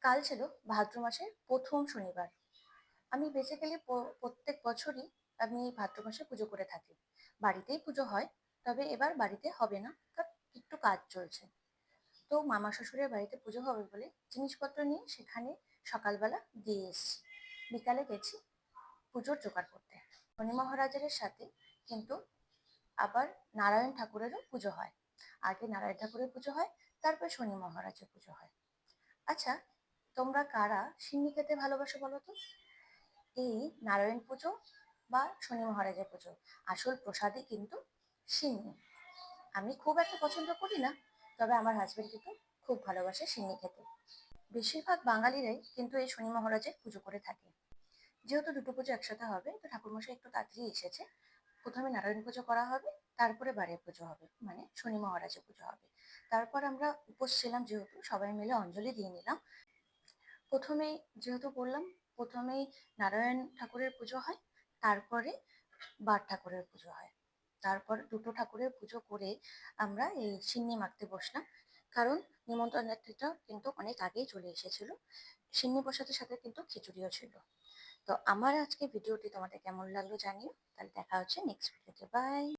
কাল ছিল ভাদ্র মাসের প্রথম শনিবার। আমি বেসিক্যালি প্রত্যেক বছরই আমি ভাদ্র মাসে পুজো করে থাকি। বাড়িতেই পুজো হয়, তবে এবার বাড়িতে হবে না, কারণ একটু কাজ চলছে। তো মামা শ্বশুরের বাড়িতে পুজো হবে বলে জিনিসপত্র নিয়ে সেখানে সকালবেলা দিয়ে এসেছি। বিকালে গেছি পুজোর জোগাড় করতে। শনি মহারাজের সাথে কিন্তু আবার নারায়ণ ঠাকুরেরও পুজো হয়। আগে নারায়ণ ঠাকুরের পুজো হয়, তারপর শনি মহারাজের পুজো হয়। আচ্ছা, তোমরা কারা সিন্নি খেতে ভালোবাসো বলো তো? এই নারায়ণ পুজো বা শনি মহারাজের পুজো আসল প্রসাদই কিন্তু সিন্নি। আমি খুব একটা পছন্দ করি না, তবে আমার হাজবেন্ড কিন্তু খুব ভালোবাসে সিন্নি খেতে। বেশিরভাগ বাঙালিরাই কিন্তু এই শনি মহারাজের পুজো করে থাকে। যেহেতু দুটো পুজো একসাথে হবে, তো ঠাকুরমশাই একটু তাড়াতাড়ি এসেছে। প্রথমে নারায়ণ পুজো করা হবে, তারপরে বাড়ির পুজো হবে, মানে শনি মহারাজের পুজো হবে। তারপর আমরা উপোস ছিলাম, যেহেতু সবাই মিলে অঞ্জলি দিয়ে নিলাম। প্রথমেই যেহেতু বললাম, প্রথমেই নারায়ণ ঠাকুরের পুজো হয়, তারপরে বার ঠাকুরের পুজো হয়। তারপর দুটো ঠাকুরের পুজো করে আমরা এই সিন্নি মাখতে বসলাম। কারণ নিমন্ত্রণটা কিন্তু অনেক আগেই চলে এসেছিল। সিন্নি প্রসাদের সাথে কিন্তু খিচুড়িও ছিল। তো আমার আজকে ভিডিওটি তোমাদের কেমন লাগলো জানিও। তাহলে দেখা হচ্ছে নেক্সট ভিডিওতে। বাই।